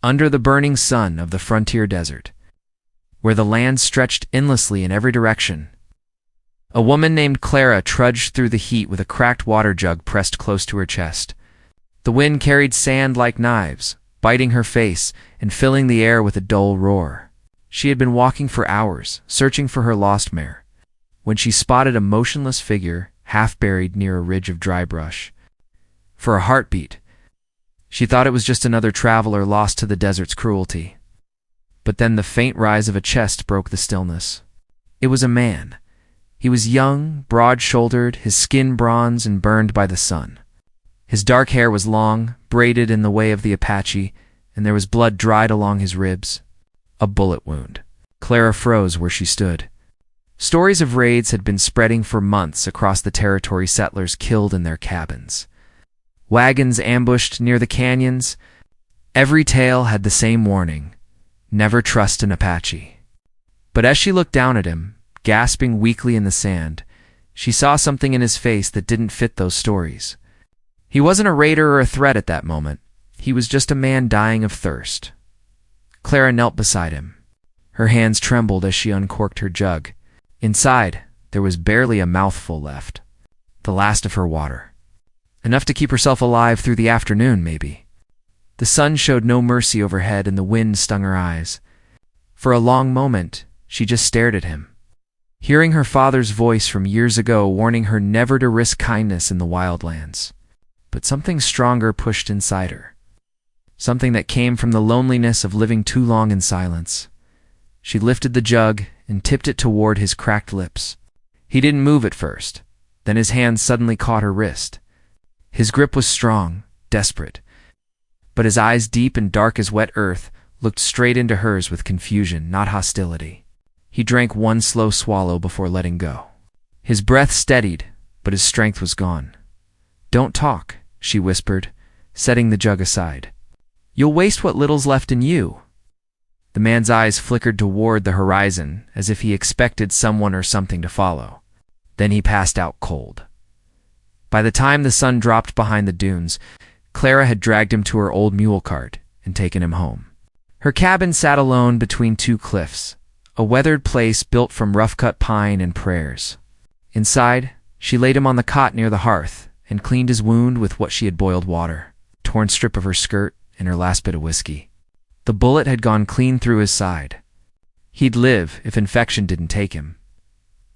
under the burning sun of the frontier desert, where the land stretched endlessly in every direction. A woman named Clara trudged through the heat with a cracked water jug pressed close to her chest. The wind carried sand like knives, biting her face and filling the air with a dull roar. She had been walking for hours, searching for her lost mare, when she spotted a motionless figure half buried near a ridge of dry brush. For a heartbeat, she thought it was just another traveler lost to the desert's cruelty. But then the faint rise of a chest broke the stillness. It was a man. He was young, broad-shouldered, his skin bronze and burned by the sun. His dark hair was long, braided in the way of the Apache, and there was blood dried along his ribs. A bullet wound. Clara froze where she stood. Stories of raids had been spreading for months across the territory settlers killed in their cabins. Wagons ambushed near the canyons. Every tale had the same warning: never trust an Apache. But as she looked down at him, gasping weakly in the sand, she saw something in his face that didn't fit those stories. He wasn't a raider or a threat at that moment. He was just a man dying of thirst. Clara knelt beside him. Her hands trembled as she uncorked her jug. Inside, there was barely a mouthful left. The last of her water. Enough to keep herself alive through the afternoon, maybe. The sun showed no mercy overhead and the wind stung her eyes. For a long moment, she just stared at him, hearing her father's voice from years ago warning her never to risk kindness in the wildlands. But something stronger pushed inside her. Something that came from the loneliness of living too long in silence. She lifted the jug and tipped it toward his cracked lips. He didn't move at first. Then his hand suddenly caught her wrist. His grip was strong, desperate. But his eyes, deep and dark as wet earth, looked straight into hers with confusion, not hostility. He drank one slow swallow before letting go. His breath steadied, but his strength was gone. "Don't talk," she whispered, setting the jug aside. "You'll waste what little's left in you." The man's eyes flickered toward the horizon, as if he expected someone or something to follow. Then he passed out cold. By the time the sun dropped behind the dunes, Clara had dragged him to her old mule cart and taken him home. Her cabin sat alone between two cliffs, a weathered place built from rough-cut pine and prayers. Inside, she laid him on the cot near the hearth and cleaned his wound with what she had boiled water, a torn strip of her skirt, and her last bit of whiskey. The bullet had gone clean through his side. He'd live if infection didn't take him.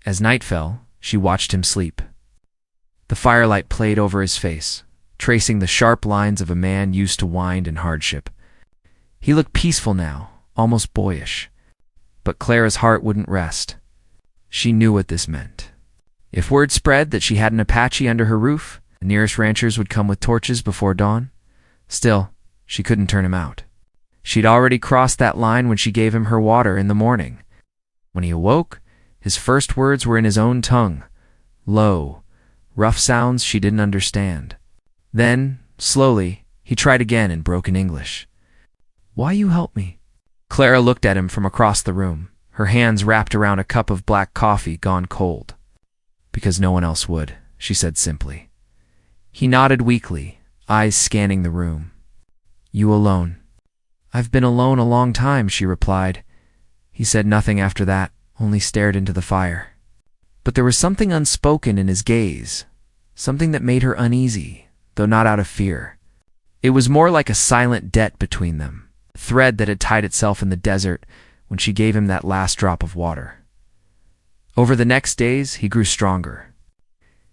As night fell, she watched him sleep. The firelight played over his face, tracing the sharp lines of a man used to wind and hardship. He looked peaceful now, almost boyish. But Clara's heart wouldn't rest. She knew what this meant. If word spread that she had an Apache under her roof, the nearest ranchers would come with torches before dawn. Still, she couldn't turn him out. She'd already crossed that line when she gave him her water in the morning. When he awoke, his first words were in his own tongue, low, rough sounds she didn't understand. Then, slowly, he tried again in broken English. "Why you help me?" Clara looked at him from across the room, her hands wrapped around a cup of black coffee gone cold. "Because no one else would," she said simply. He nodded weakly, eyes scanning the room. "You alone?" "I've been alone a long time," she replied. He said nothing after that, only stared into the fire. But there was something unspoken in his gaze, something that made her uneasy, though not out of fear. It was more like a silent debt between them, a thread that had tied itself in the desert when she gave him that last drop of water. Over the next days, he grew stronger.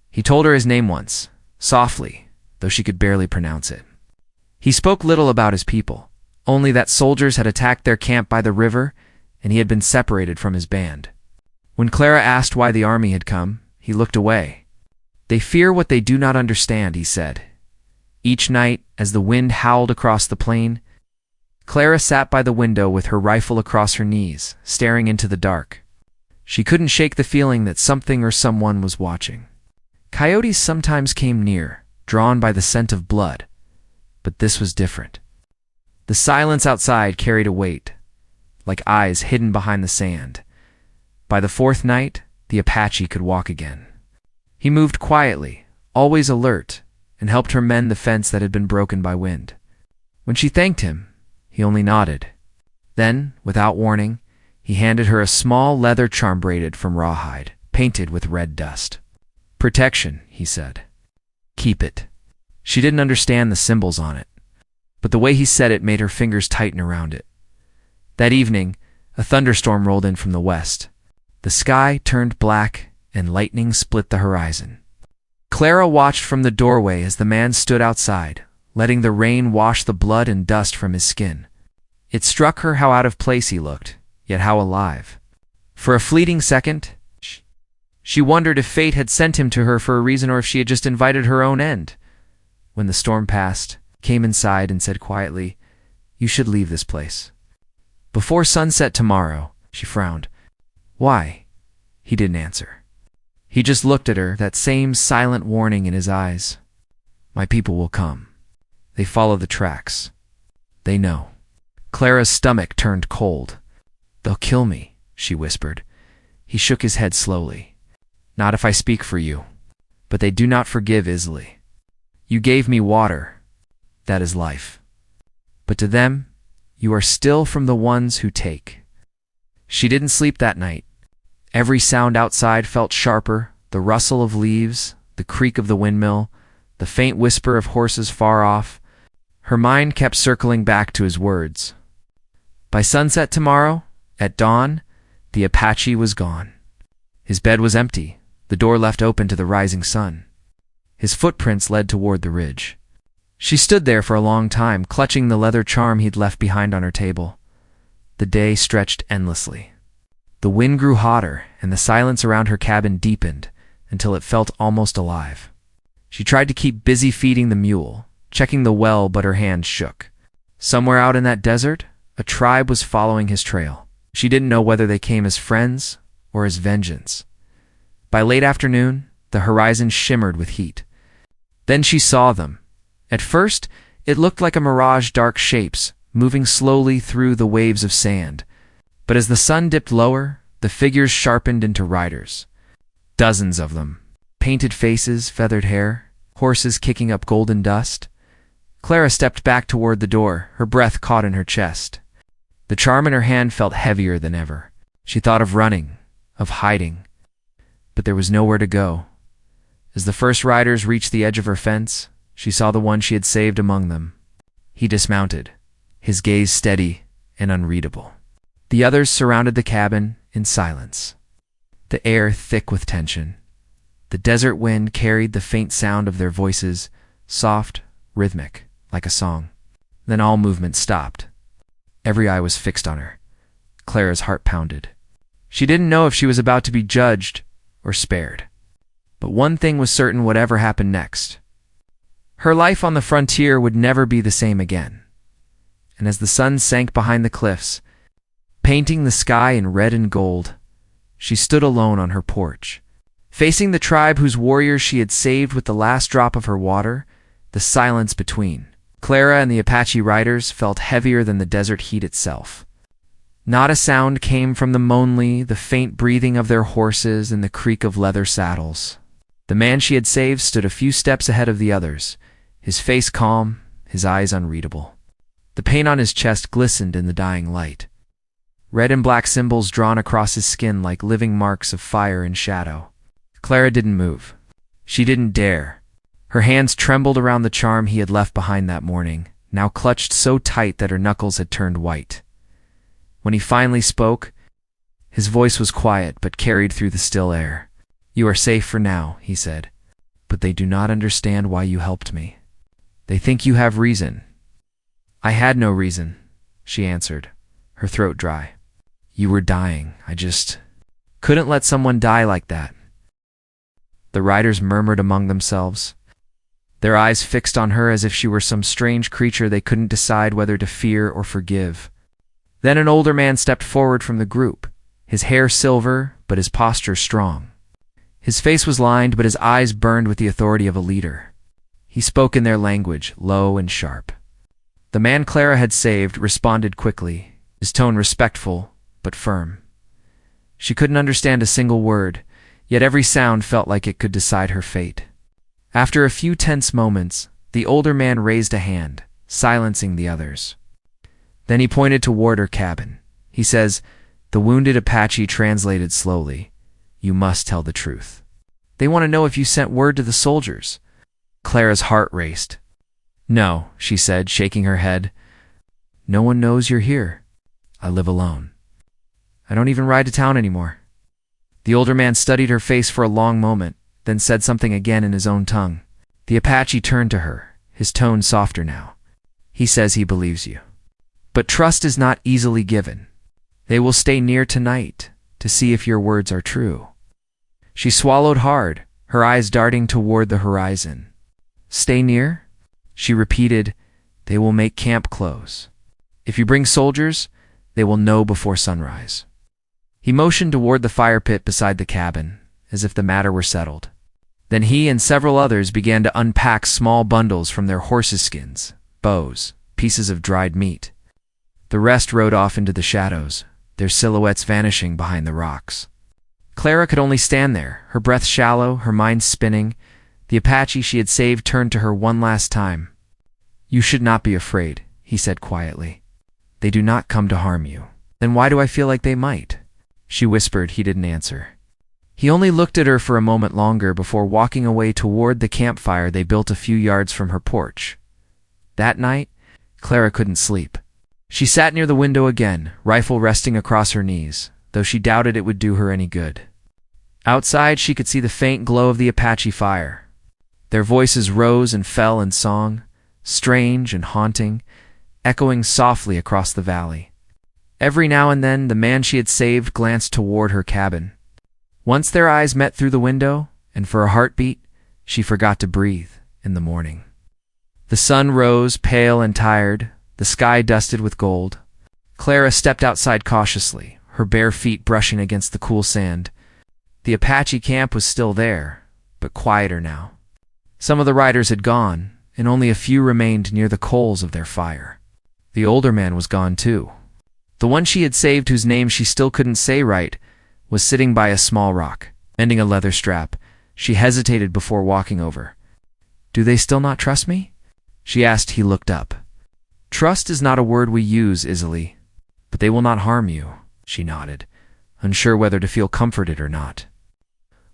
He told her his name once, softly, though she could barely pronounce it. He spoke little about his people, only that soldiers had attacked their camp by the river, and he had been separated from his band. When Clara asked why the army had come, he looked away. "They fear what they do not understand," he said. Each night, as the wind howled across the plain, Clara sat by the window with her rifle across her knees, staring into the dark. She couldn't shake the feeling that something or someone was watching. Coyotes sometimes came near, drawn by the scent of blood, but this was different. The silence outside carried a weight, like eyes hidden behind the sand. By the fourth night, the Apache could walk again. He moved quietly, always alert, and helped her mend the fence that had been broken by wind. When she thanked him, He only nodded. Then, without warning, he handed her a small leather charm braided from rawhide, painted with red dust. "Protection," he said. "Keep it." She didn't understand the symbols on it, but the way he said it made her fingers tighten around it. That evening, a thunderstorm rolled in from the west. The sky turned black, and lightning split the horizon. Clara watched from the doorway as the man stood outside, letting the rain wash the blood and dust from his skin. It struck her how out of place he looked, yet how alive. For a fleeting second, she wondered if fate had sent him to her for a reason or if she had just invited her own end. When the storm passed, came inside and said quietly, "You should leave this place." "Before sunset tomorrow," she frowned. "Why?" He didn't answer. He just looked at her, that same silent warning in his eyes. "My people will come. They follow the tracks. They know." Clara's stomach turned cold. "They'll kill me," she whispered. He shook his head slowly. "Not if I speak for you. But they do not forgive easily. You gave me water. That is life. But to them, you are still from the ones who take." She didn't sleep that night. Every sound outside felt sharper, the rustle of leaves, the creak of the windmill, the faint whisper of horses far off. Her mind kept circling back to his words. By sunset tomorrow, at dawn, the Apache was gone. His bed was empty, the door left open to the rising sun. His footprints led toward the ridge. She stood there for a long time, clutching the leather charm he'd left behind on her table. The day stretched endlessly. The wind grew hotter, and the silence around her cabin deepened until it felt almost alive. She tried to keep busy feeding the mule, checking the well, but her hands shook. Somewhere out in that desert, a tribe was following his trail. She didn't know whether they came as friends or as vengeance. By late afternoon, the horizon shimmered with heat. Then she saw them. At first, it looked like a mirage, dark shapes, moving slowly through the waves of sand. But as the sun dipped lower, the figures sharpened into riders. Dozens of them. Painted faces, feathered hair, horses kicking up golden dust. Clara stepped back toward the door, her breath caught in her chest. The charm in her hand felt heavier than ever. She thought of running, of hiding. But there was nowhere to go. As the first riders reached the edge of her fence, she saw the one she had saved among them. He dismounted, his gaze steady and unreadable. The others surrounded the cabin in silence, the air thick with tension. The desert wind carried the faint sound of their voices, soft, rhythmic, like a song. Then all movement stopped. Every eye was fixed on her. Clara's heart pounded. She didn't know if she was about to be judged or spared. But one thing was certain: whatever happened next, her life on the frontier would never be the same again. And as the sun sank behind the cliffs, painting the sky in red and gold, she stood alone on her porch, facing the tribe whose warriors she had saved with the last drop of her water. The silence between Clara and the Apache riders felt heavier than the desert heat itself. Not a sound came from them, only the faint breathing of their horses and the creak of leather saddles. The man she had saved stood a few steps ahead of the others, his face calm, his eyes unreadable. The paint on his chest glistened in the dying light. Red and black symbols drawn across his skin like living marks of fire and shadow. Clara didn't move. She didn't dare. Her hands trembled around the charm he had left behind that morning, now clutched so tight that her knuckles had turned white. When he finally spoke, his voice was quiet but carried through the still air. "You are safe for now," he said, "but they do not understand why you helped me. They think you have reason." "I had no reason," she answered, her throat dry. "You were dying. I just couldn't let someone die like that." The riders murmured among themselves, their eyes fixed on her as if she were some strange creature they couldn't decide whether to fear or forgive. Then an older man stepped forward from the group, his hair silver but his posture strong. His face was lined, but his eyes burned with the authority of a leader. He spoke in their language, low and sharp. The man Clara had saved responded quickly, his tone respectful but firm. She couldn't understand a single word, yet every sound felt like it could decide her fate. After a few tense moments, the older man raised a hand, silencing the others. Then he pointed toward her cabin. He says, the wounded Apache translated slowly, "You must tell the truth. They want to know if you sent word to the soldiers." Clara's heart raced. "No," she said, shaking her head. "No one knows you're here. I live alone. I don't even ride to town anymore." The older man studied her face for a long moment, then said something again in his own tongue. The Apache turned to her, his tone softer now. "He says he believes you. But trust is not easily given. They will stay near tonight to see if your words are true." She swallowed hard, her eyes darting toward the horizon. "Stay near?" She repeated, "They will make camp close. If you bring soldiers, they will know before sunrise." He motioned toward the fire pit beside the cabin, as if the matter were settled. Then he and several others began to unpack small bundles from their horses' skins, bows, pieces of dried meat. The rest rode off into the shadows, their silhouettes vanishing behind the rocks. Clara could only stand there, her breath shallow, her mind spinning. The Apache she had saved turned to her one last time. "You should not be afraid," he said quietly. "They do not come to harm you." "Then why do I feel like they might?" she whispered. He didn't answer. He only looked at her for a moment longer before walking away toward the campfire they built a few yards from her porch. That night, Clara couldn't sleep. She sat near the window again, rifle resting across her knees, though she doubted it would do her any good. Outside, she could see the faint glow of the Apache fire. Their voices rose and fell in song, strange and haunting, echoing softly across the valley. Every now and then, the man she had saved glanced toward her cabin. Once their eyes met through the window, and for a heartbeat, she forgot to breathe in the morning. The sun rose, pale and tired, the sky dusted with gold. Clara stepped outside cautiously, her bare feet brushing against the cool sand. The Apache camp was still there, but quieter now. Some of the riders had gone, and only a few remained near the coals of their fire. The older man was gone too. The one she had saved, whose name she still couldn't say right, was sitting by a small rock, mending a leather strap. She hesitated before walking over. "Do they still not trust me?" she asked. He looked up. "Trust is not a word we use easily, but they will not harm you," she nodded, unsure whether to feel comforted or not.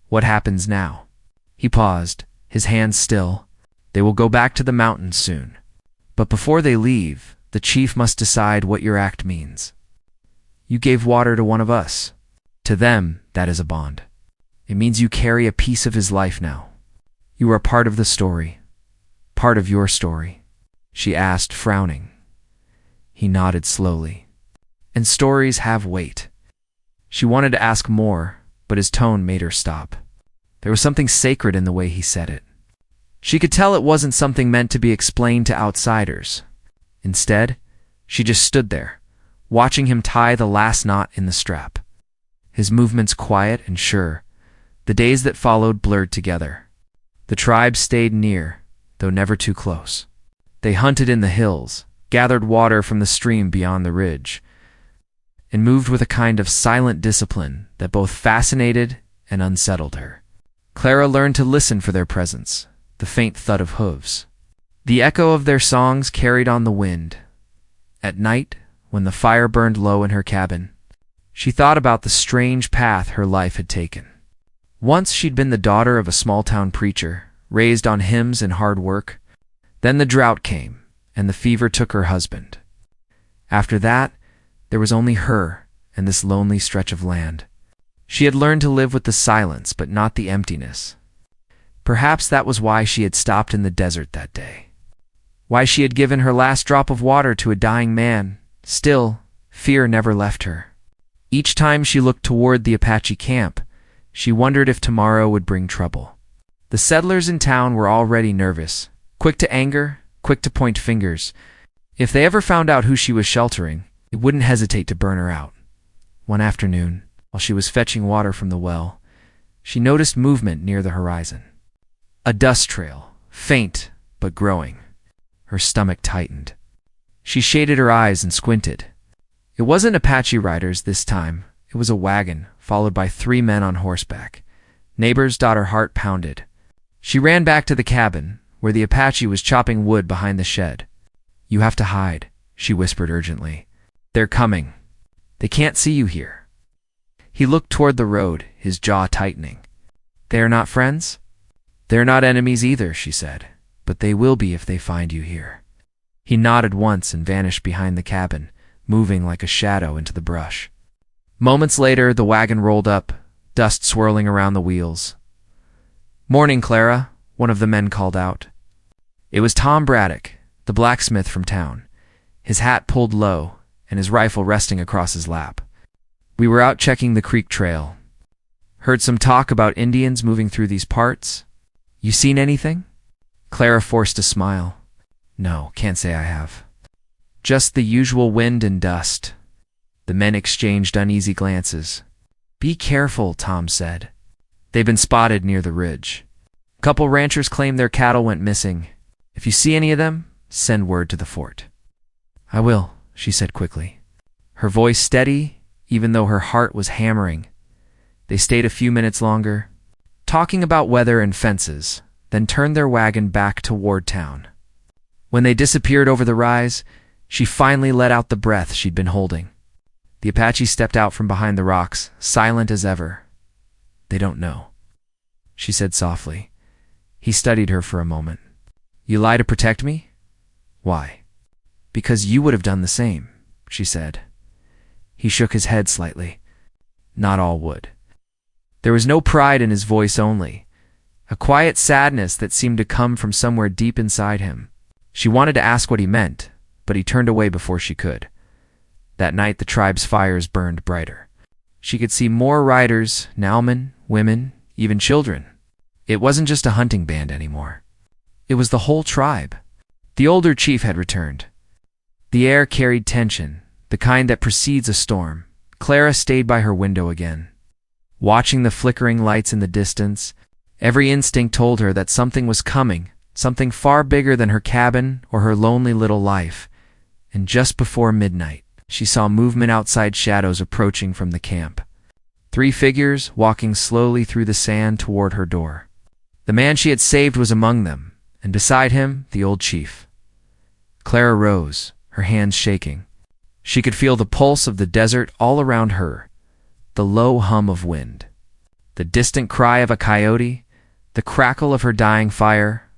"What happens now?" He paused, his hands still. "They will go back to the mountains soon. But before they leave, the chief must decide what your act means. You gave water to one of us. To them, that is a bond. It means you carry a piece of his life now. You are part of the story. Part of your story," she asked, frowning. He nodded slowly. "And stories have weight." She wanted to ask more, but his tone made her stop. There was something sacred in the way he said it. She could tell it wasn't something meant to be explained to outsiders. Instead, she just stood there, watching him tie the last knot in the strap. His movements quiet and sure. The days that followed blurred together. The tribe stayed near, though never too close. They hunted in the hills, gathered water from the stream beyond the ridge, and moved with a kind of silent discipline that both fascinated and unsettled her. Clara learned to listen for their presence, the faint thud of hooves. The echo of their songs carried on the wind. At night, when the fire burned low in her cabin, she thought about the strange path her life had taken. Once she'd been the daughter of a small-town preacher, raised on hymns and hard work. Then the drought came, and the fever took her husband. After that, there was only her and this lonely stretch of land. She had learned to live with the silence, but not the emptiness. Perhaps that was why she had stopped in the desert that day. Why she had given her last drop of water to a dying man. Still, fear never left her. Each time she looked toward the Apache camp, she wondered if tomorrow would bring trouble. The settlers in town were already nervous, quick to anger, quick to point fingers. If they ever found out who she was sheltering, it wouldn't hesitate to burn her out. One afternoon, while she was fetching water from the well, she noticed movement near the horizon. A dust trail, faint but growing. Her stomach tightened. She shaded her eyes and squinted. It wasn't Apache riders this time. It was a wagon, followed by 3 men on horseback. Neighbor's daughter heart pounded. She ran back to the cabin, where the Apache was chopping wood behind the shed. "You have to hide," she whispered urgently. "They're coming. They can't see you here." He looked toward the road, his jaw tightening. "They are not friends?" "They're not enemies either," she said, "but they will be if they find you here." He nodded once and vanished behind the cabin, moving like a shadow into the brush. Moments later, the wagon rolled up, dust swirling around the wheels. "Morning, Clara," one of the men called out. It was Tom Braddock, the blacksmith from town, his hat pulled low and his rifle resting across his lap. "We were out checking the creek trail. Heard some talk about Indians moving through these parts. You seen anything?" Clara forced a smile. "No, can't say I have. Just the usual wind and dust." The men exchanged uneasy glances. "Be careful," Tom said. "They've been spotted near the ridge. Couple ranchers claim their cattle went missing. If you see any of them, send word to the fort." "I will," she said quickly, her voice steady, even though her heart was hammering. They stayed a few minutes longer, talking about weather and fences, then turned their wagon back toward town. When they disappeared over the rise, she finally let out the breath she'd been holding. The Apache stepped out from behind the rocks, silent as ever. "They don't know," she said softly. He studied her for a moment. "You lie to protect me?" "Why?" "Because you would have done the same," she said. He shook his head slightly. "Not all would." There was no pride in his voice, only a quiet sadness that seemed to come from somewhere deep inside him. She wanted to ask what he meant, but he turned away before she could. That night the tribe's fires burned brighter. She could see more riders, now men, women, even children. It wasn't just a hunting band anymore. It was the whole tribe. The older chief had returned. The air carried tension, the kind that precedes a storm. Clara stayed by her window again. Watching the flickering lights in the distance, every instinct told her that something was coming, something far bigger than her cabin or her lonely little life. And just before midnight, she saw movement outside, shadows approaching from the camp. 3 figures walking slowly through the sand toward her door. The man she had saved was among them, and beside him, the old chief. Clara rose, her hands shaking. She could feel the pulse of the desert all around her, the low hum of wind, the distant cry of a coyote, the crackle of her dying fire.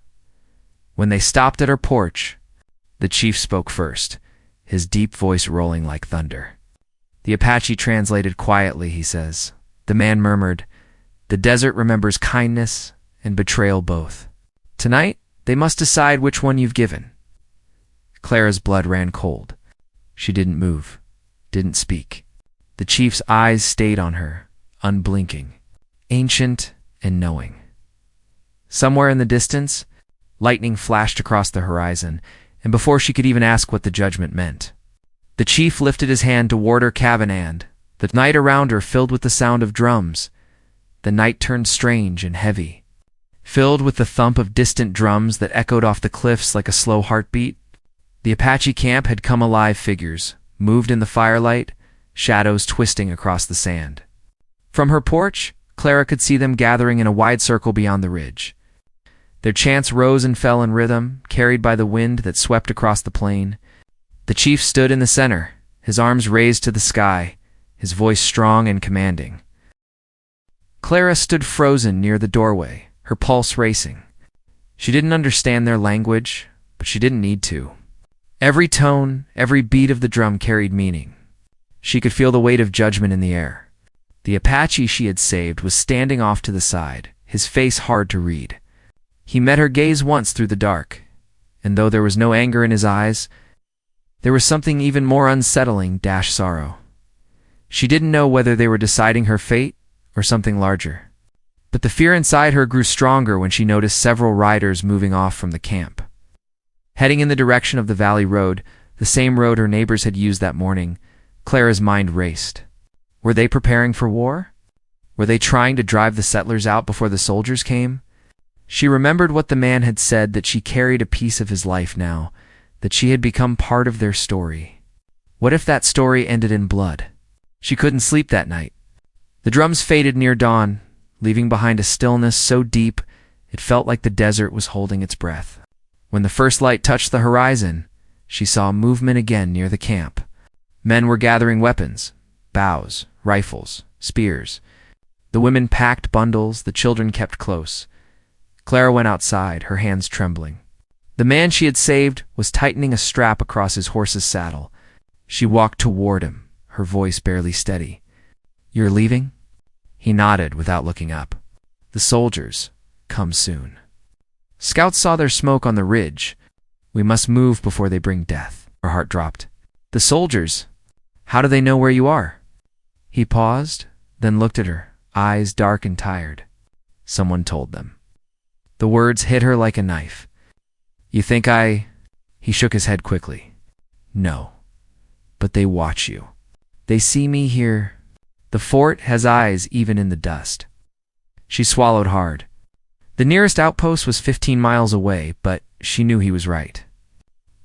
When they stopped at her porch, the chief spoke first, his deep voice rolling like thunder. The Apache translated quietly, he says. The man murmured, "The desert remembers kindness and betrayal both. Tonight, they must decide which one you've given." Clara's blood ran cold. She didn't move, didn't speak. The chief's eyes stayed on her, unblinking, ancient and knowing. Somewhere in the distance, lightning flashed across the horizon, and before she could even ask what the judgment meant, the chief lifted his hand toward her cabin, and the night around her filled with the sound of drums. The night turned strange and heavy, filled with the thump of distant drums that echoed off the cliffs like a slow heartbeat. The Apache camp had come alive. Figures moved in the firelight, shadows twisting across the sand. From her porch, Clara could see them gathering in a wide circle beyond the ridge. Their chants rose and fell in rhythm, carried by the wind that swept across the plain. The chief stood in the center, his arms raised to the sky, his voice strong and commanding. Clara stood frozen near the doorway, her pulse racing. She didn't understand their language, but she didn't need to. Every tone, every beat of the drum carried meaning. She could feel the weight of judgment in the air. The Apache she had saved was standing off to the side, his face hard to read. He met her gaze once through the dark, and though there was no anger in his eyes, there was something even more unsettling, sorrow. She didn't know whether they were deciding her fate or something larger. But the fear inside her grew stronger when she noticed several riders moving off from the camp. Heading in the direction of the valley road, the same road her neighbors had used that morning, Clara's mind raced. Were they preparing for war? Were they trying to drive the settlers out before the soldiers came? She remembered what the man had said, that she carried a piece of his life now, that she had become part of their story. What if that story ended in blood? She couldn't sleep that night. The drums faded near dawn, leaving behind a stillness so deep it felt like the desert was holding its breath. When the first light touched the horizon, she saw movement again near the camp. Men were gathering weapons, bows, rifles, spears. The women packed bundles, the children kept close. Clara went outside, her hands trembling. The man she had saved was tightening a strap across his horse's saddle. She walked toward him, her voice barely steady. "You're leaving?" He nodded without looking up. "The soldiers come soon. Scouts saw their smoke on the ridge. We must move before they bring death." Her heart dropped. "The soldiers? How do they know where you are?" He paused, then looked at her, eyes dark and tired. "Someone told them." The words hit her like a knife. "You think I—" He shook his head quickly. "No. But they watch you. They see me here. The fort has eyes even in the dust." She swallowed hard. The nearest outpost was 15 miles away, but she knew he was right.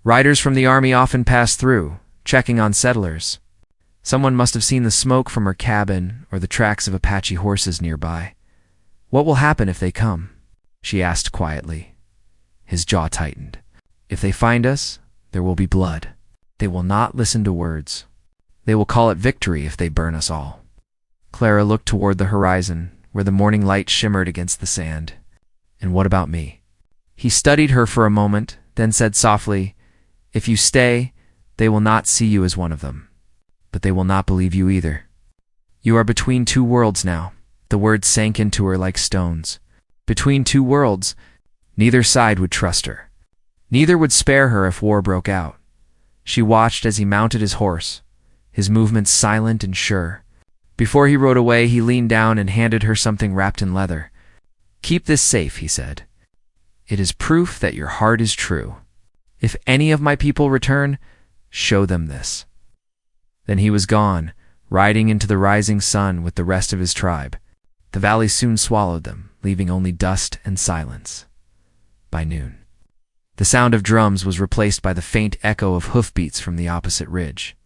Riders from the army often passed through, checking on settlers. Someone must have seen the smoke from her cabin or the tracks of Apache horses nearby. "What will happen if they come?" she asked quietly. His jaw tightened. "If they find us, there will be blood. They will not listen to words. They will call it victory if they burn us all." Clara looked toward the horizon, where the morning light shimmered against the sand. "And what about me?" He studied her for a moment, then said softly, "If you stay, they will not see you as one of them. But they will not believe you either. You are between two worlds now." The words sank into her like stones. Between two worlds. Neither side would trust her. Neither would spare her if war broke out. She watched as he mounted his horse, his movements silent and sure. Before he rode away, he leaned down and handed her something wrapped in leather. "Keep this safe," he said. "It is proof that your heart is true. If any of my people return, show them this." Then he was gone, riding into the rising sun with the rest of his tribe. The valley soon swallowed them, leaving only dust and silence. By noon, the sound of drums was replaced by the faint echo of hoofbeats from the opposite ridge.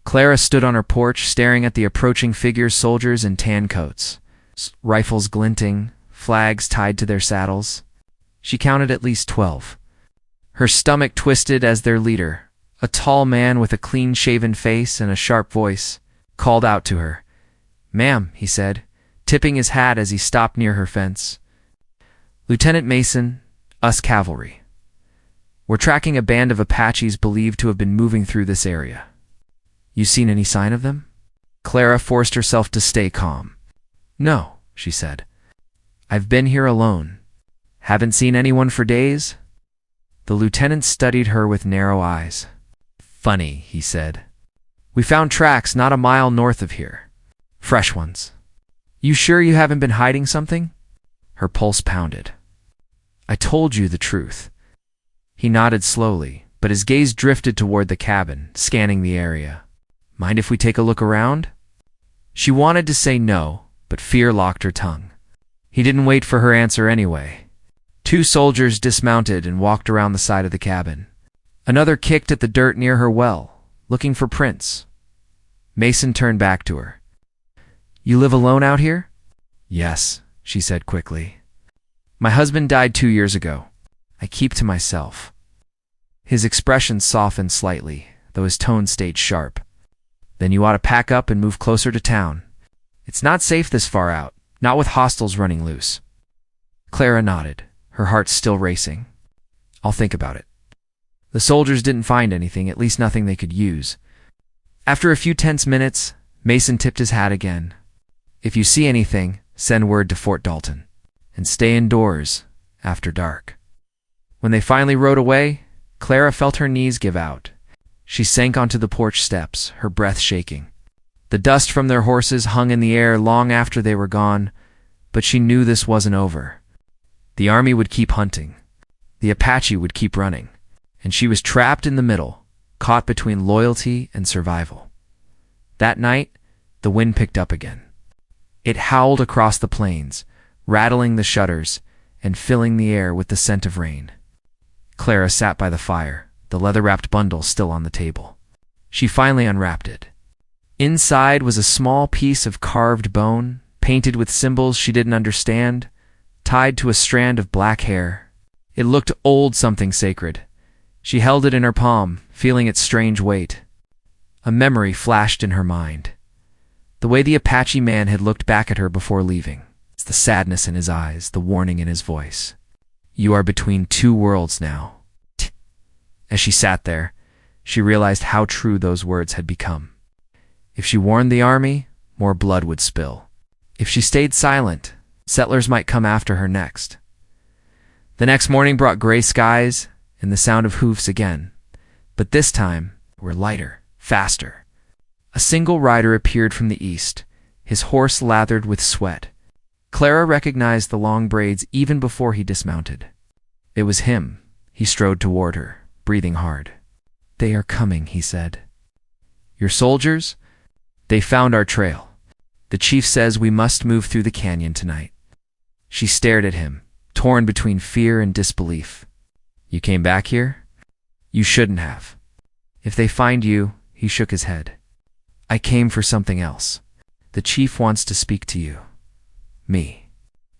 Clara stood on her porch, staring at the approaching figures, soldiers in tan coats, rifles glinting, flags tied to their saddles. She counted at least 12. Her stomach twisted as their leader, a tall man with a clean-shaven face and a sharp voice, called out to her. "Ma'am," he said, tipping his hat as he stopped near her fence. "Lieutenant Mason, us cavalry. We're tracking a band of Apaches believed to have been moving through this area. You seen any sign of them?" Clara forced herself to stay calm. "No," she said. "I've been here alone. Haven't seen anyone for days." The lieutenant studied her with narrow eyes. "Funny," he said. "We found tracks not a mile north of here. Fresh ones. You sure you haven't been hiding something?" Her pulse pounded. "I told you the truth." He nodded slowly, but his gaze drifted toward the cabin, scanning the area. "Mind if we take a look around?" She wanted to say no, but fear locked her tongue. He didn't wait for her answer anyway. 2 soldiers dismounted and walked around the side of the cabin. Another kicked at the dirt near her well, looking for prints. Mason turned back to her. "You live alone out here?" "Yes," she said quickly. "My husband died 2 years ago. I keep to myself." His expression softened slightly, though his tone stayed sharp. "Then you ought to pack up and move closer to town. It's not safe this far out, not with hostiles running loose." Clara nodded, her heart still racing. "I'll think about it." The soldiers didn't find anything, at least nothing they could use. After a few tense minutes, Mason tipped his hat again. "If you see anything, send word to Fort Dalton. And stay indoors after dark." When they finally rode away, Clara felt her knees give out. She sank onto the porch steps, her breath shaking. The dust from their horses hung in the air long after they were gone, but she knew this wasn't over. The army would keep hunting. The Apache would keep running. And she was trapped in the middle, caught between loyalty and survival. That night, the wind picked up again. It howled across the plains, rattling the shutters and filling the air with the scent of rain. Clara sat by the fire, the leather-wrapped bundle still on the table. She finally unwrapped it. Inside was a small piece of carved bone, painted with symbols she didn't understand, tied to a strand of black hair. It looked old, something sacred. She held it in her palm, feeling its strange weight. A memory flashed in her mind. The way the Apache man had looked back at her before leaving. The sadness in his eyes, the warning in his voice. You are between two worlds now. As she sat there, she realized how true those words had become. If she warned the army, more blood would spill. If she stayed silent, settlers might come after her next. The next morning brought gray skies and the sound of hoofs again, but this time were lighter, faster. A single rider appeared from the east, his horse lathered with sweat. Clara recognized the long braids even before he dismounted. It was him. He strode toward her, breathing hard. They are coming, he said. Your soldiers? They found our trail. The chief says we must move through the canyon tonight. She stared at him, torn between fear and disbelief. You came back here? You shouldn't have. If they find you, he shook his head. I came for something else. The chief wants to speak to you. Me.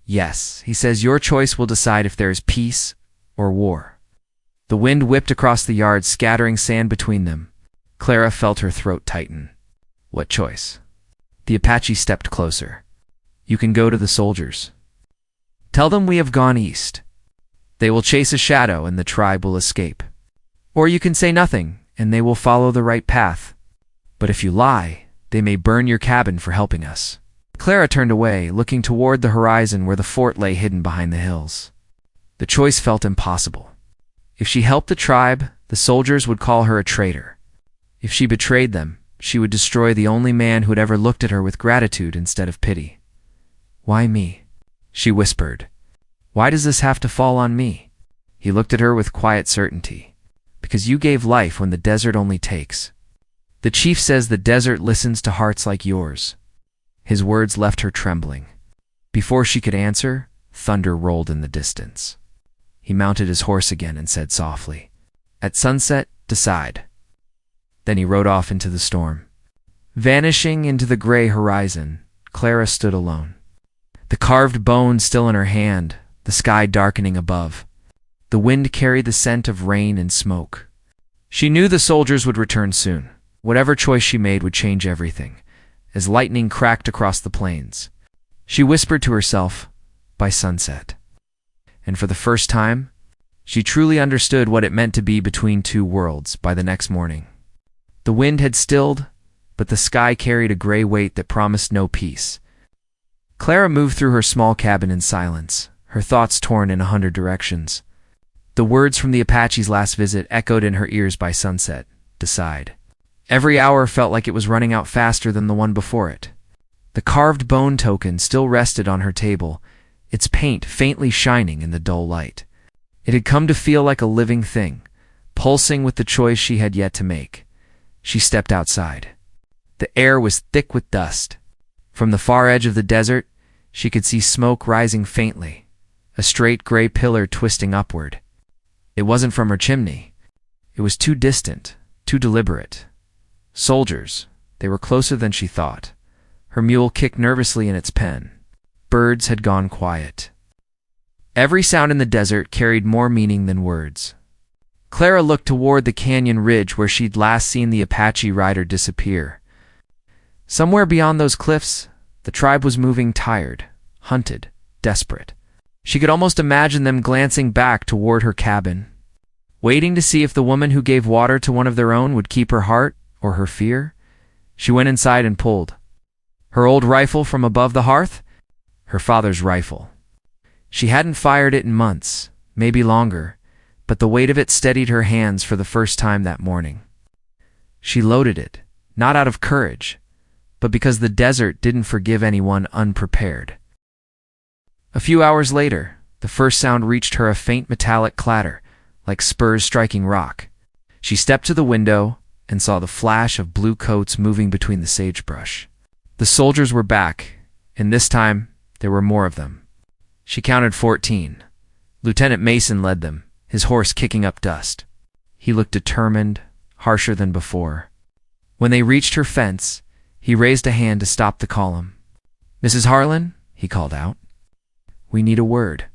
Yes, he says your choice will decide if there is peace or war. The wind whipped across the yard, scattering sand between them. Clara felt her throat tighten. What choice? The Apache stepped closer. You can go to the soldiers. Tell them we have gone east. They will chase a shadow and the tribe will escape. Or you can say nothing and they will follow the right path. But if you lie, they may burn your cabin for helping us. Clara turned away, looking toward the horizon where the fort lay hidden behind the hills. The choice felt impossible. If she helped the tribe, the soldiers would call her a traitor. If she betrayed them, she would destroy the only man who had ever looked at her with gratitude instead of pity. Why me? She whispered. Why does this have to fall on me? He looked at her with quiet certainty. Because you gave life when the desert only takes. The chief says the desert listens to hearts like yours. His words left her trembling. Before she could answer, thunder rolled in the distance. He mounted his horse again and said softly, At sunset, decide. Then he rode off into the storm. Vanishing into the gray horizon, Clara stood alone. The carved bone still in her hand, the sky darkening above. The wind carried the scent of rain and smoke. She knew the soldiers would return soon. Whatever choice she made would change everything. As lightning cracked across the plains. She whispered to herself, by sunset. And for the first time, she truly understood what it meant to be between two worlds by the next morning. The wind had stilled, but the sky carried a gray weight that promised no peace. Clara moved through her small cabin in silence, her thoughts torn in 100 directions. The words from the Apache's last visit echoed in her ears by sunset, decide. Every hour felt like it was running out faster than the one before it. The carved bone token still rested on her table, its paint faintly shining in the dull light. It had come to feel like a living thing, pulsing with the choice she had yet to make. She stepped outside. The air was thick with dust. From the far edge of the desert, she could see smoke rising faintly, a straight gray pillar twisting upward. It wasn't from her chimney. It was too distant, too deliberate. Soldiers. They were closer than she thought. Her mule kicked nervously in its pen. Birds had gone quiet. Every sound in the desert carried more meaning than words. Clara looked toward the canyon ridge where she'd last seen the Apache rider disappear. Somewhere beyond those cliffs, the tribe was moving tired, hunted, desperate. She could almost imagine them glancing back toward her cabin, waiting to see if the woman who gave water to one of their own would keep her heart or her fear. She went inside and pulled. Her old rifle from above the hearth? Her father's rifle. She hadn't fired it in months, maybe longer, but the weight of it steadied her hands for the first time that morning. She loaded it, not out of courage, but because the desert didn't forgive anyone unprepared. A few hours later, the first sound reached her, a faint metallic clatter, like spurs striking rock. She stepped to the window and saw the flash of blue coats moving between the sagebrush. The soldiers were back, and this time there were more of them. She counted 14. Lieutenant Mason led them, his horse kicking up dust. He looked determined, harsher than before. When they reached her fence, he raised a hand to stop the column. "Mrs. Harlan," he called out. "We need a word."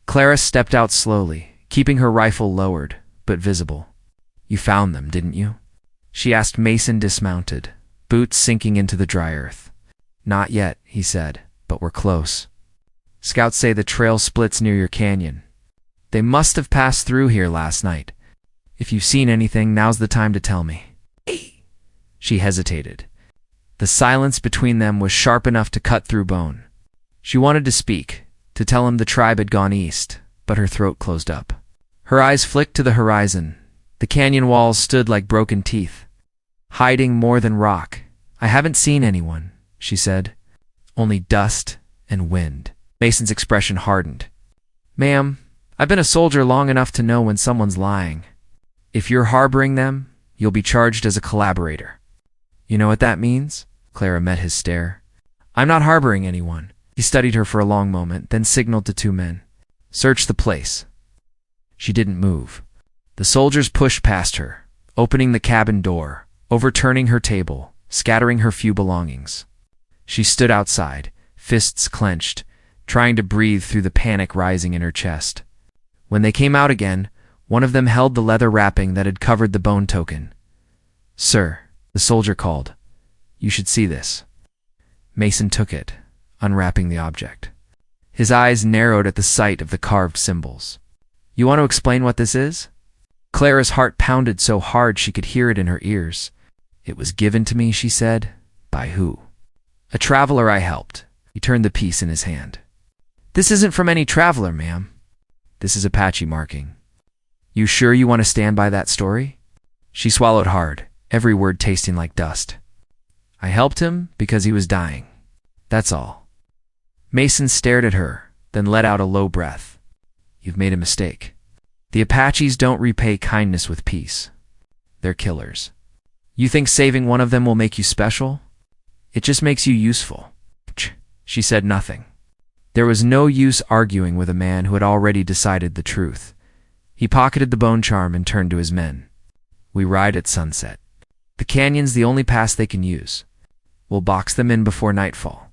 Clara stepped out slowly, keeping her rifle lowered, but visible. You found them, didn't you? She asked. Mason dismounted, boots sinking into the dry earth. Not yet, he said, but we're close. Scouts say the trail splits near your canyon. They must have passed through here last night. If you've seen anything, now's the time to tell me. She hesitated. The silence between them was sharp enough to cut through bone. She wanted to speak, to tell him the tribe had gone east, but her throat closed up. Her eyes flicked to the horizon. The canyon walls stood like broken teeth, hiding more than rock. I haven't seen anyone, she said. Only dust and wind. Mason's expression hardened. Ma'am, I've been a soldier long enough to know when someone's lying. If you're harboring them, you'll be charged as a collaborator. You know what that means? Clara met his stare. I'm not harboring anyone. He studied her for a long moment, then signaled to two men. Search the place. She didn't move. The soldiers pushed past her, opening the cabin door, overturning her table, scattering her few belongings. She stood outside, fists clenched, trying to breathe through the panic rising in her chest. When they came out again, one of them held the leather wrapping that had covered the bone token. Sir, the soldier called. You should see this. Mason took it, unwrapping the object. His eyes narrowed at the sight of the carved symbols. You want to explain what this is? Clara's heart pounded so hard she could hear it in her ears. It was given to me, she said. By who? A traveler I helped. He turned the piece in his hand. This isn't from any traveler, ma'am. This is Apache marking. You sure you want to stand by that story? She swallowed hard, every word tasting like dust. I helped him because he was dying. That's all. Mason stared at her, then let out a low breath. You've made a mistake. The Apaches don't repay kindness with peace. They're killers. You think saving one of them will make you special? It just makes you useful. She said nothing. There was no use arguing with a man who had already decided the truth. He pocketed the bone charm and turned to his men. We ride at sunset. The canyon's the only pass they can use. We'll box them in before nightfall.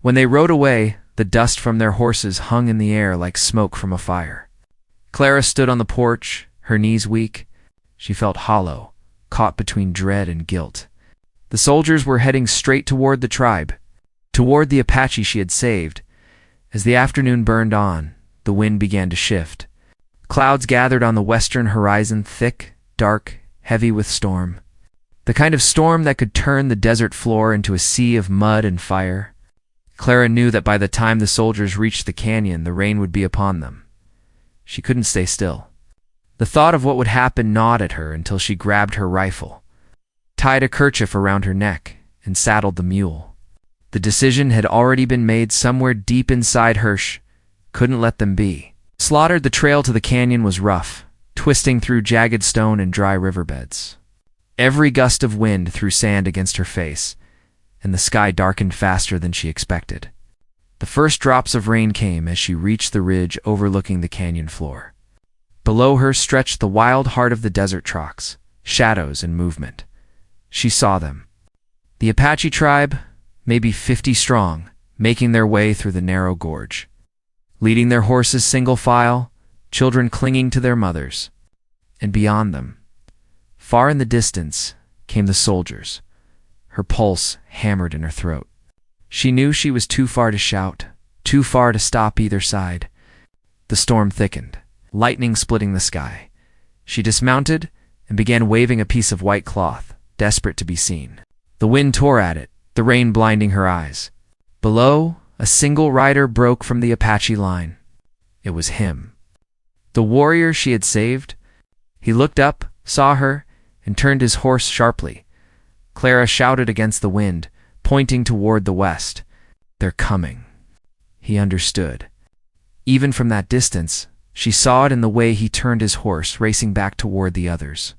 When they rode away, the dust from their horses hung in the air like smoke from a fire. Clara stood on the porch, her knees weak. She felt hollow, caught between dread and guilt. The soldiers were heading straight toward the tribe, toward the Apache she had saved. As the afternoon burned on, the wind began to shift. Clouds gathered on the western horizon, thick, dark, heavy with storm. The kind of storm that could turn the desert floor into a sea of mud and fire. Clara knew that by the time the soldiers reached the canyon, the rain would be upon them. She couldn't stay still. The thought of what would happen gnawed at her until she grabbed her rifle, tied a kerchief around her neck, and saddled the mule. The decision had already been made somewhere deep inside her. Couldn't let them be. Slaughtered, the trail to the canyon was rough, twisting through jagged stone and dry riverbeds. Every gust of wind threw sand against her face, and the sky darkened faster than she expected. The first drops of rain came as she reached the ridge overlooking the canyon floor. Below her stretched the wild heart of the desert tracks, shadows and movement. She saw them. The Apache tribe, maybe 50 strong, making their way through the narrow gorge. Leading their horses single file, children clinging to their mothers. And beyond them, far in the distance, came the soldiers. Her pulse hammered in her throat. She knew she was too far to shout, too far to stop either side. The storm thickened, lightning splitting the sky. She dismounted and began waving a piece of white cloth, desperate to be seen. The wind tore at it, the rain blinding her eyes. Below, a single rider broke from the Apache line. It was him. The warrior she had saved. He looked up, saw her, and turned his horse sharply. Clara shouted against the wind, pointing toward the west. They're coming. He understood. Even from that distance, she saw it in the way he turned his horse, racing back toward the others.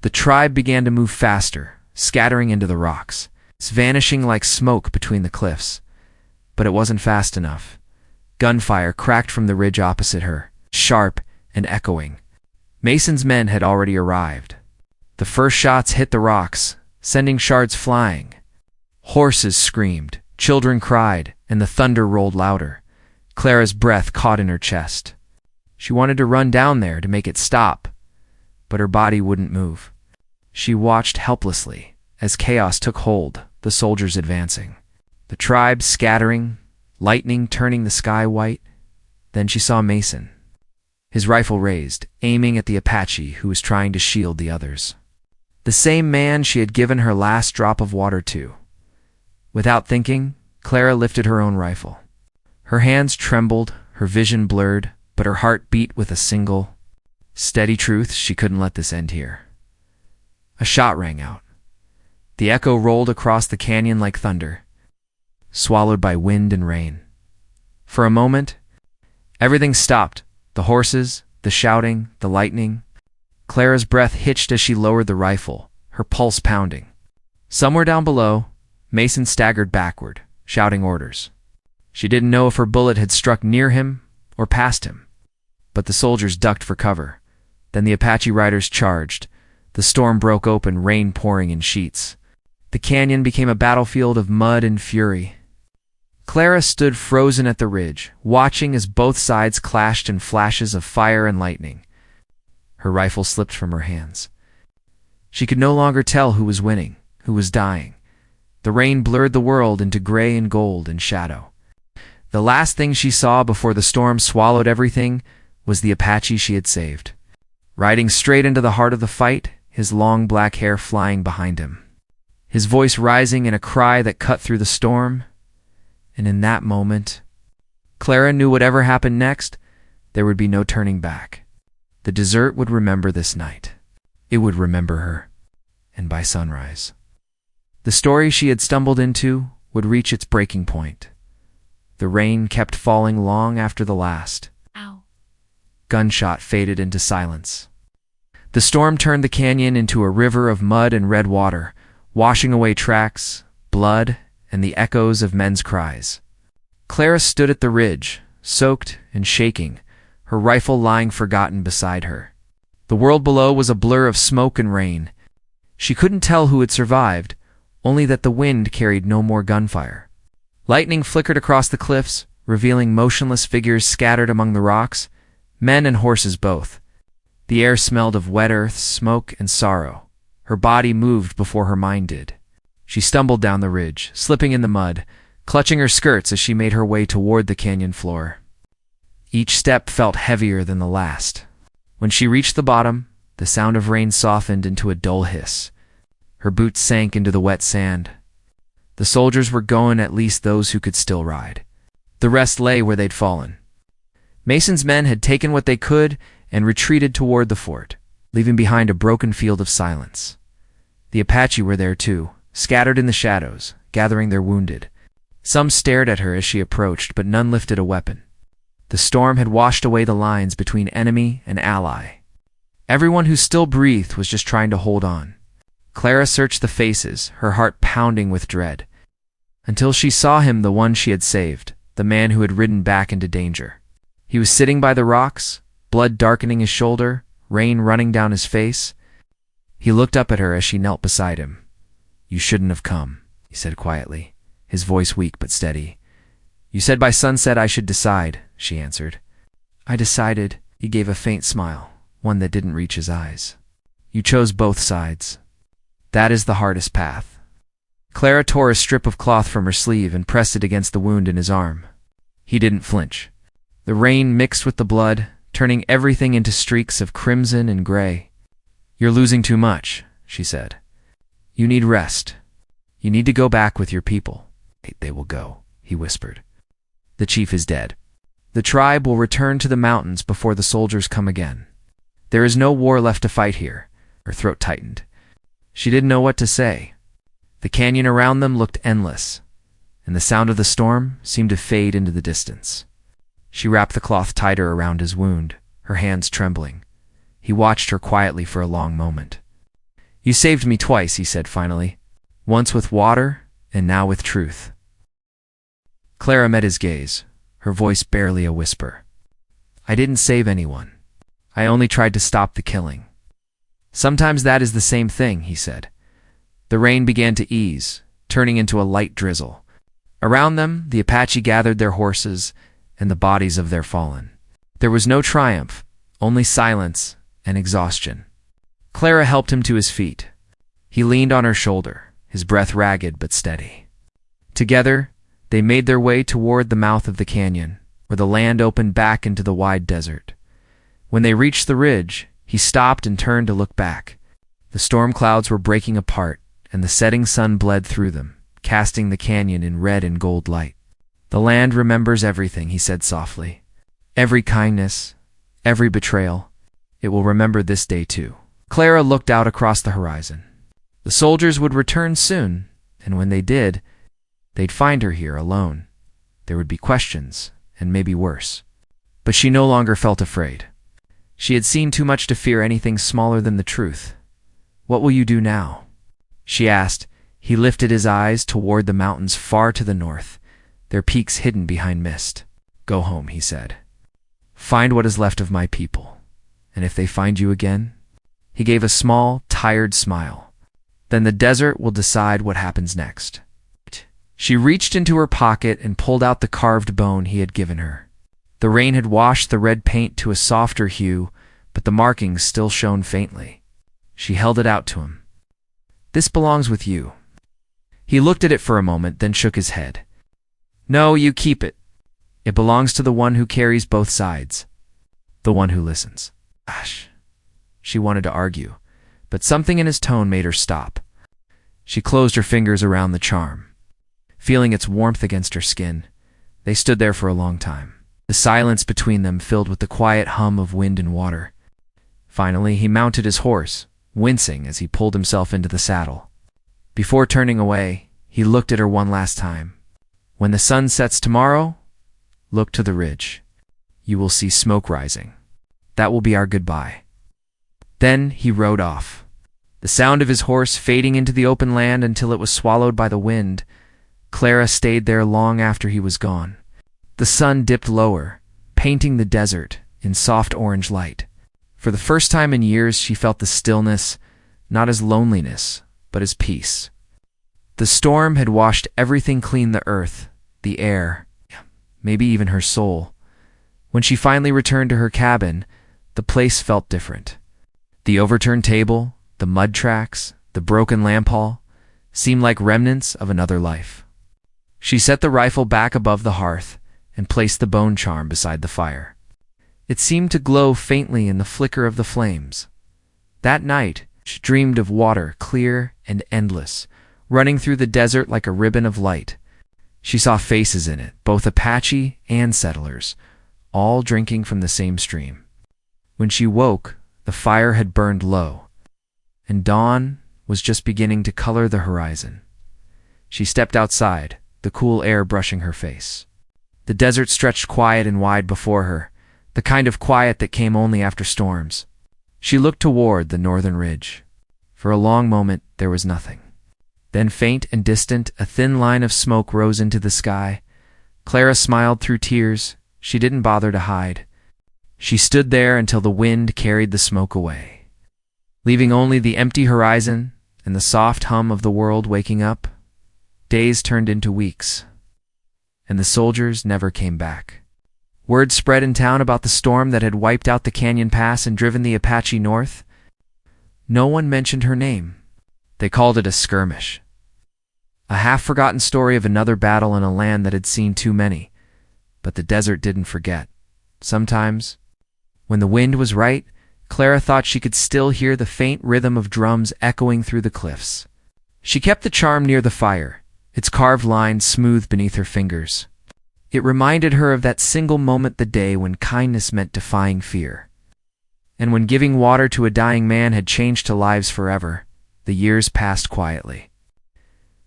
The tribe began to move faster, scattering into the rocks, vanishing like smoke between the cliffs. But it wasn't fast enough. Gunfire cracked from the ridge opposite her, sharp and echoing. Mason's men had already arrived. The first shots hit the rocks, sending shards flying. Horses screamed, children cried, and the thunder rolled louder. Clara's breath caught in her chest. She wanted to run down there to make it stop, but her body wouldn't move. She watched helplessly as chaos took hold, the soldiers advancing, the tribe scattering, lightning turning the sky white. Then she saw Mason, his rifle raised, aiming at the Apache who was trying to shield the others. The same man she had given her last drop of water to. Without thinking, Clara lifted her own rifle. Her hands trembled, her vision blurred, but her heart beat with a single, steady truth: she couldn't let this end here. A shot rang out. The echo rolled across the canyon like thunder, swallowed by wind and rain. For a moment, everything stopped: the horses, the shouting, the lightning. Clara's breath hitched as she lowered the rifle, her pulse pounding. Somewhere down below, Mason staggered backward, shouting orders. She didn't know if her bullet had struck near him or past him, but the soldiers ducked for cover. Then the Apache riders charged. The storm broke open, rain pouring in sheets. The canyon became a battlefield of mud and fury. Clara stood frozen at the ridge, watching as both sides clashed in flashes of fire and lightning. Her rifle slipped from her hands. She could no longer tell who was winning, who was dying. The rain blurred the world into gray and gold and shadow. The last thing she saw before the storm swallowed everything was the Apache she had saved, riding straight into the heart of the fight, his long black hair flying behind him, his voice rising in a cry that cut through the storm. And in that moment, Clara knew whatever happened next, there would be no turning back. The desert would remember this night. It would remember her. And by sunrise, the story she had stumbled into would reach its breaking point. The rain kept falling long after the last gunshot faded into silence. The storm turned the canyon into a river of mud and red water, washing away tracks, blood, and the echoes of men's cries. Clara stood at the ridge, soaked and shaking, her rifle lying forgotten beside her. The world below was a blur of smoke and rain. She couldn't tell who had survived, only that the wind carried no more gunfire. Lightning flickered across the cliffs, revealing motionless figures scattered among the rocks, men and horses both. The air smelled of wet earth, smoke, and sorrow. Her body moved before her mind did. She stumbled down the ridge, slipping in the mud, clutching her skirts as she made her way toward the canyon floor. Each step felt heavier than the last. When she reached the bottom, the sound of rain softened into a dull hiss. Her boots sank into the wet sand. The soldiers were going, at least those who could still ride. The rest lay where they'd fallen. Mason's men had taken what they could and retreated toward the fort, leaving behind a broken field of silence. The Apache were there too, scattered in the shadows, gathering their wounded. Some stared at her as she approached, but none lifted a weapon. The storm had washed away the lines between enemy and ally. Everyone who still breathed was just trying to hold on. Clara searched the faces, her heart pounding with dread, until she saw him, the one she had saved, the man who had ridden back into danger. He was sitting by the rocks, blood darkening his shoulder, rain running down his face. He looked up at her as she knelt beside him. "You shouldn't have come," he said quietly, his voice weak but steady. "You said by sunset I should decide," she answered. "I decided," he gave a faint smile, one that didn't reach his eyes. "You chose both sides. That is the hardest path." Clara tore a strip of cloth from her sleeve and pressed it against the wound in his arm. He didn't flinch. The rain mixed with the blood, turning everything into streaks of crimson and gray. "You're losing too much," she said. "You need rest. You need to go back with your people." "They will go," he whispered. "The chief is dead. The tribe will return to the mountains before the soldiers come again. There is no war left to fight here." Her throat tightened. She didn't know what to say. The canyon around them looked endless, and the sound of the storm seemed to fade into the distance. She wrapped the cloth tighter around his wound, her hands trembling. He watched her quietly for a long moment. "You saved me twice," he said finally. "Once with water, and now with truth." Clara met his gaze, her voice barely a whisper. "I didn't save anyone. I only tried to stop the killing." "Sometimes that is the same thing," he said. The rain began to ease, turning into a light drizzle. Around them, the Apache gathered their horses and the bodies of their fallen. There was no triumph, only silence and exhaustion. Clara helped him to his feet. He leaned on her shoulder, his breath ragged but steady. Together, they made their way toward the mouth of the canyon, where the land opened back into the wide desert. When they reached the ridge, he stopped and turned to look back. The storm clouds were breaking apart, and the setting sun bled through them, casting the canyon in red and gold light. "The land remembers everything," he said softly. "Every kindness, every betrayal. It will remember this day too." Clara looked out across the horizon. The soldiers would return soon, and when they did, they'd find her here alone. There would be questions, and maybe worse. But she no longer felt afraid. She had seen too much to fear anything smaller than the truth. "What will you do now?" she asked. He lifted his eyes toward the mountains far to the north, their peaks hidden behind mist. "Go home," he said. "Find what is left of my people. And if they find you again—" He gave a small, tired smile. "Then the desert will decide what happens next." She reached into her pocket and pulled out the carved bone he had given her. The rain had washed the red paint to a softer hue, but the markings still shone faintly. She held it out to him. "This belongs with you." He looked at it for a moment, then shook his head. "No, you keep it. It belongs to the one who carries both sides. The one who listens." "Gosh," she wanted to argue, but something in his tone made her stop. She closed her fingers around the charm, feeling its warmth against her skin. They stood there for a long time, the silence between them filled with the quiet hum of wind and water. Finally, he mounted his horse, wincing as he pulled himself into the saddle. Before turning away, he looked at her one last time. "When the sun sets tomorrow, look to the ridge. You will see smoke rising. That will be our goodbye." Then he rode off, the sound of his horse fading into the open land until it was swallowed by the wind. Clara stayed there long after he was gone. The sun dipped lower, painting the desert in soft orange light. For the first time in years, she felt the stillness, not as loneliness, but as peace. The storm had washed everything clean: the earth, the air, maybe even her soul. When she finally returned to her cabin, the place felt different. The overturned table, the mud tracks, the broken lamp hall seemed like remnants of another life. She set the rifle back above the hearth and placed the bone charm beside the fire. It seemed to glow faintly in the flicker of the flames. That night, she dreamed of water clear and endless, running through the desert like a ribbon of light. She saw faces in it, both Apache and settlers, all drinking from the same stream. When she woke, the fire had burned low, and dawn was just beginning to color the horizon. She stepped outside, the cool air brushing her face. The desert stretched quiet and wide before her, the kind of quiet that came only after storms. She looked toward the northern ridge. For a long moment, there was nothing. Then, faint and distant, a thin line of smoke rose into the sky. Clara smiled through tears. She didn't bother to hide. She stood there until the wind carried the smoke away, leaving only the empty horizon and the soft hum of the world waking up. Days turned into weeks, and the soldiers never came back. Word spread in town about the storm that had wiped out the canyon pass and driven the Apache north. No one mentioned her name. They called it a skirmish, a half-forgotten story of another battle in a land that had seen too many. But the desert didn't forget. Sometimes, when the wind was right, Clara thought she could still hear the faint rhythm of drums echoing through the cliffs. She kept the charm near the fire, its carved lines smooth beneath her fingers. It reminded her of that single moment the day when kindness meant defying fear, and when giving water to a dying man had changed to lives forever. The years passed quietly.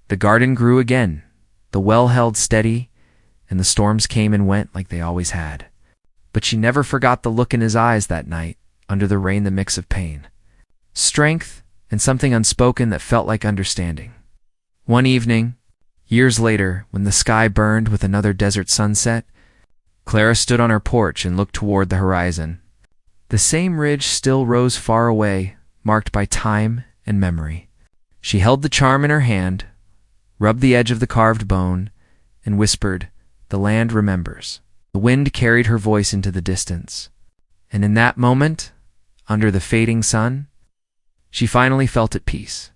The garden grew again, the well held steady, and the storms came and went like they always had. But she never forgot the look in his eyes that night, under the rain, the mix of pain, strength, and something unspoken that felt like understanding. One evening, years later, when the sky burned with another desert sunset, Clara stood on her porch and looked toward the horizon. The same ridge still rose far away, marked by time and memory. She held the charm in her hand, rubbed the edge of the carved bone, and whispered, "The land remembers." The wind carried her voice into the distance, and in that moment, under the fading sun, She finally felt at peace.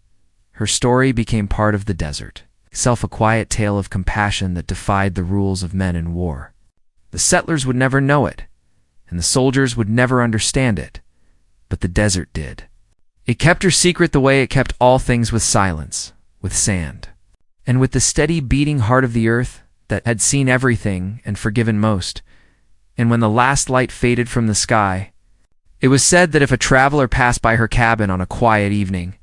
Her story became part of the desert, itself a quiet tale of compassion that defied the rules of men in war. The settlers would never know it, and the soldiers would never understand it, but the desert did. It kept her secret the way it kept all things with silence, with sand, and with the steady beating heart of the earth that had seen everything and forgiven most. And when the last light faded from the sky, it was said that if a traveler passed by her cabin on a quiet evening,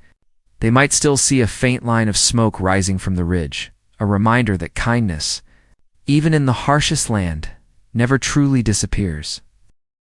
they might still see a faint line of smoke rising from the ridge, a reminder that kindness, even in the harshest land, never truly disappears.